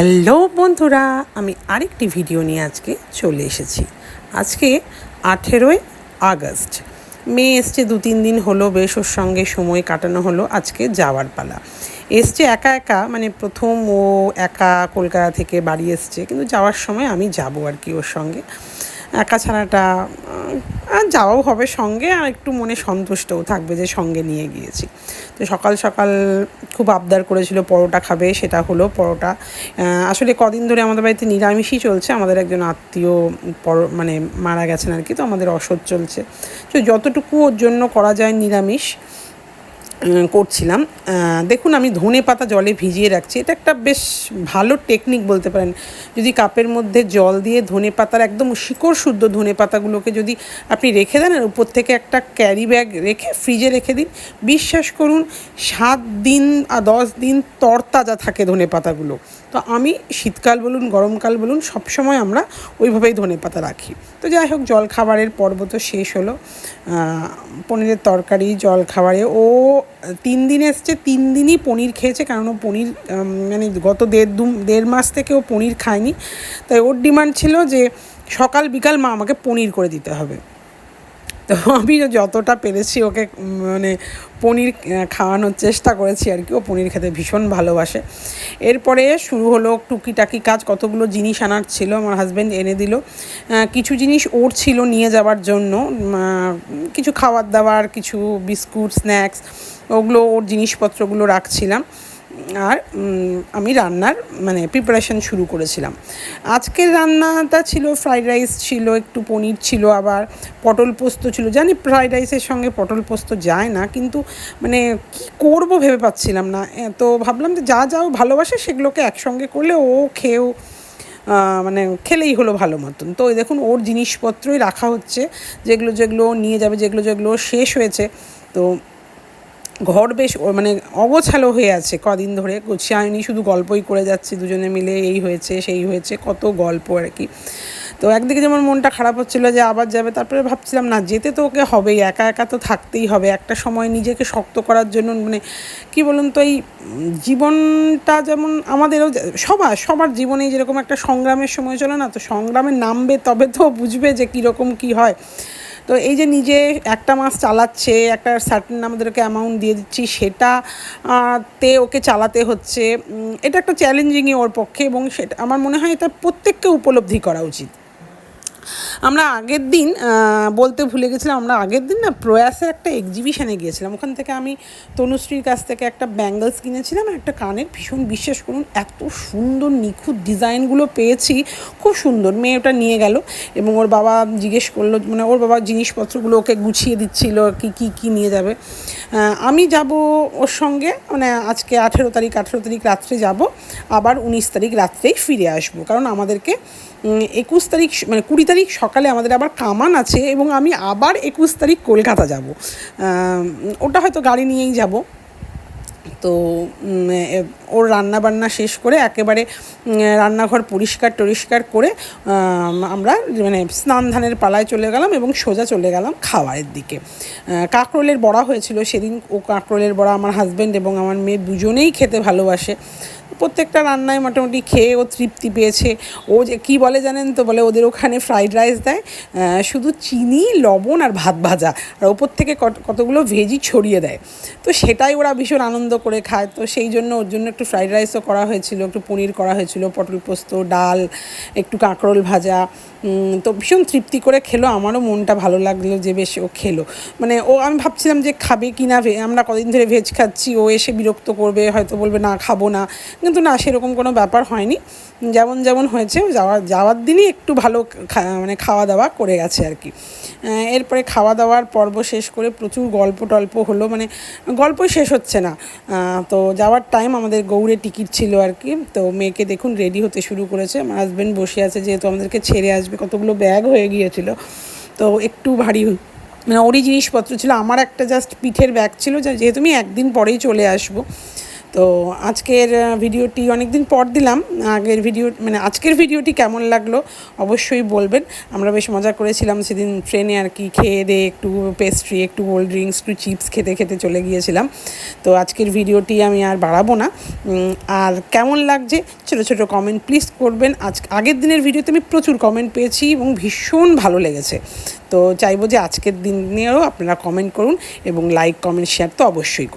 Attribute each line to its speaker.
Speaker 1: Hello বন্ধুরা, আমি আরেকটি ভিডিও নিয়ে আজকে চলে এসেছি। আজকে 18ই আগস্ট। মেয়ে এসছে 2-3 দিন হলো, বেশ ওর সঙ্গে সময় কাটানো হলো। আজকে যাওয়ার পালা। এসছে একা একা, মানে প্রথম ও একা কলকাতা থেকে বাড়ি এসছে, কিন্তু যাওয়ার সময় আমি যাব আর কি ওর সঙ্গে। একা ছাড়াটা যাওয়াও হবে সঙ্গে, আর একটু মনে সন্তুষ্টও থাকবে যে সঙ্গে নিয়ে গিয়েছি। তো সকাল সকাল খুব আবদার করেছিল পরোটা খাবে, সেটা হলো পরোটা। আসলে কদিন ধরে আমাদের বাড়িতে নিরামিষই চলছে, আমাদের একজন আত্মীয় মানে মারা গেছেন আর কি, তো আমাদের অসৎ চলছে। তো যতটুকু ওর জন্য করা যায় নিরামিষ করছিলাম। দেখুন, আমি ধনেপাতা জলে ভিজিয়ে রাখছি। এটা একটা বেশ ভালো টেকনিক বলতে পারেন। যদি কাপের মধ্যে জল দিয়ে ধনেপাতার একদম শিকড় শুদ্ধ ধনেপাতাগুলোকে যদি আপনি রেখে দেন, আর উপর থেকে একটা ক্যারি ব্যাগ রেখে ফ্রিজে রেখে দিন, বিশ্বাস করুন 7 দিন আর 10 দিন তরতাজা থাকে ধনেপাতাগুলো। তো আমি শীতকাল বলুন গরমকাল বলুন সবসময় আমরা ওইভাবেই ধনেপাতা রাখি। তো যাই হোক, জলখাবারের পর্ব তো শেষ হলো। পনিরের তরকারি জলখাবারে ও 3 দিন এসছে, 3 দিনই পনির খেয়েছে, কারণ ও পনির মানে গত দেড় মাস থেকে ও পনির খায়নি। তাই ওর ডিমান্ড ছিল যে সকাল বিকাল মা আমাকে পনির করে দিতে হবে। তো আমি যতটা পেরেছি ওকে মানে পনির খাওয়ানোর চেষ্টা করেছি আর কি। ও পনির খেতে ভীষণ ভালোবাসে। এরপরে শুরু হলো টুকিটাকি কাজ। কতগুলো জিনিস আনার ছিল, আমার হাজব্যান্ড এনে দিল। কিছু জিনিস ওর ছিল নিয়ে যাওয়ার জন্য, কিছু খাবার দাবার, কিছু বিস্কুট স্ন্যাক্স, ওগুলো ওর জিনিসপত্রগুলো রাখছিলাম। আর আমি রান্নার মানে প্রিপারেশান শুরু করেছিলাম। আজকের রান্নাটা ছিল ফ্রাইড রাইস ছিল, একটু পনির ছিল, আবার পটল পোস্ত ছিল। জানি ফ্রাইড রাইসের সঙ্গে পটল পোস্ত যায় না, কিন্তু মানে কী করবো ভেবে পাচ্ছিলাম না। তো ভাবলাম যে যা যাও ভালোবাসে সেগুলোকে একসঙ্গে করলে ও খেয়েও মানে খেলেই হলো ভালো মতন। তো ওই দেখুন, ওর জিনিসপত্রই রাখা হচ্ছে, যেগুলো যেগুলো নিয়ে যাবে, যেগুলো যেগুলো শেষ হয়েছে। তো ঘর বেশ মানে অগোছালো হয়ে আছে কদিন ধরে, গুছিয়ে শুধু গল্পই করে যাচ্ছি দুজনে মিলে, এই হয়েছে সেই হয়েছে, কত গল্প আর কি। তো একদিকে যেমন মনটা খারাপ হচ্ছিলো যে আবার যাবে, তারপরে ভাবছিলাম না, যেতে তো ওকে হবেই, একা একা তো থাকতেই হবে। একটা সময় নিজেকে শক্ত করার জন্য, মানে কি বলুন তো, এই জীবনটা যেমন আমাদেরও সবার জীবনেই যেরকম একটা সংগ্রামের সময় চলে না, তো সংগ্রামে নামবে তবে তো বুঝবে যে কীরকম কী হয়। তো এই যে নিজে একটা মাস চালাচ্ছে, একটা সার্টেন আমাদেরকে অ্যামাউন্ট দিয়ে দিচ্ছি, সেটা তে ওকে চালাতে হচ্ছে। এটা একটা চ্যালেঞ্জিংই ওর পক্ষে, এবং সেটা আমার মনে হয় এটা প্রত্যেককে উপলব্ধি করা উচিত। আমরা আগের দিন বলতে ভুলে গেছিলাম, আমরা আগের দিন না প্রয়াসের একটা এক্সিবিশানে গিয়েছিলাম। ওখান থেকে আমি তনুশ্রীর কাছ থেকে একটা ব্যাঙ্গলস কিনেছিলাম, একটা কানের। ভীষণ, বিশ্বাস করুন, এত সুন্দর নিখুঁত ডিজাইনগুলো পেয়েছি, খুব সুন্দর। মেয়ে ওটা নিয়ে গেল, এবং ওর বাবা জিজ্ঞেস করলো, মানে ওর বাবা জিনিসপত্রগুলো ওকে গুছিয়ে দিচ্ছিল কী নিয়ে যাবে। আমি যাব ওর সঙ্গে, মানে আজকে 18 তারিখ রাত্রে যাব, আবার 19 তারিখ রাত্রেই ফিরে আসবো, কারণ আমাদেরকে 21 তারিখ মানে 20 তারিখ সকালে আমাদের আবার কামান আছে, এবং আমি আবার 21 তারিখ কলকাতা যাব। ওটা হয়তো গাড়ি নিয়েই যাব। তো ওর রান্নাবান্না শেষ করে একেবারে রান্নাঘর পরিষ্কার করে আমরা মানে স্নান ধানের পালায় চলে গেলাম, এবং সোজা চলে গেলাম খাবারের দিকে। কাঁকরোলের বড়া হয়েছিল সেদিন। ও কাঁকরোলের বড়া আমার হাজব্যান্ড এবং আমার মেয়ে দুজনেই খেতে ভালোবাসে। প্রত্যেকটা রান্নায় মোটামুটি খেয়ে ও তৃপ্তি পেয়েছে। ও যে কী বলে জানেন তো, বলে ওদের ওখানে ফ্রাইড রাইস দেয় শুধু চিনি, লবণ আর ভাত ভাজা, আর ওপর থেকে কতগুলো ভেজি ছড়িয়ে দেয়। তো সেটাই ওরা ভীষণ আনন্দ করে খায়। তো সেই জন্য ওর জন্য একটু ফ্রাইড রাইসও করা হয়েছিল, একটু পনির করা হয়েছিল, পটল পোস্ত, ডাল, একটু কাঁকরোল ভাজা। তো ভীষণ তৃপ্তি করে খেলো। আমারও মনটা ভালো লাগলো যে বেশ ও খেলো। মানে আমি ভাবছিলাম যে খাবে কি না, আমরা কদিন ধরে ভেজ খাচ্ছি, ও এসে বিরক্ত করবে, হয়তো বলবে না খাবো না, কিন্তু না, সেরকম কোনো ব্যাপার হয়নি। যেমন হয়েছে, যাওয়ার দিনই একটু ভালো মানে খাওয়া দাওয়া করে গেছে আর কি। এরপরে খাওয়া দাওয়ার পর্ব শেষ করে প্রচুর গল্প হলো, মানে গল্পই শেষ হচ্ছে না। তো যাওয়ার টাইম আমাদের গৌড়ে টিকিট ছিল আর কি। তো মেয়েকে দেখুন রেডি হতে শুরু করেছে, আমার হাজব্যান্ড বসে আছে, যেহেতু আমাদেরকে ছেড়ে আসবে, কতগুলো ব্যাগ হয়ে গিয়েছিল, তো একটু ভারী, মানে ওরই জিনিসপত্র ছিল। আমার একটা জাস্ট পিঠের ব্যাগ ছিল, যেহেতু আমি একদিন পরেই চলে আসবো। তো আজকের ভিডিওটি অনেক দিন পর দিলাম। আজকের ভিডিওটি কেমন লাগলো অবশ্যই বলবেন। আমরা বেশ মজা করেছিলাম সেদিন ট্রেনে আর কি, খেয়ে দিয়ে একটু পেস্ট্রি, একটু কোল্ড ড্রিঙ্কস, একটু চিপস খেতে খেতে চলে গিয়েছিলাম। তো আজকের ভিডিওটি আমি আর বাড়াবো না। আর কেমন লাগছে ছোটো ছোটো কমেন্ট প্লিজ করবেন। আগের দিনের ভিডিওতে আমি প্রচুর কমেন্ট পেয়েছি এবং ভীষণ ভালো লেগেছে। তো চাইবো যে আজকের দিনেও আপনারা কমেন্ট করুন এবং লাইক, কমেন্ট, শেয়ার তো অবশ্যই করুন।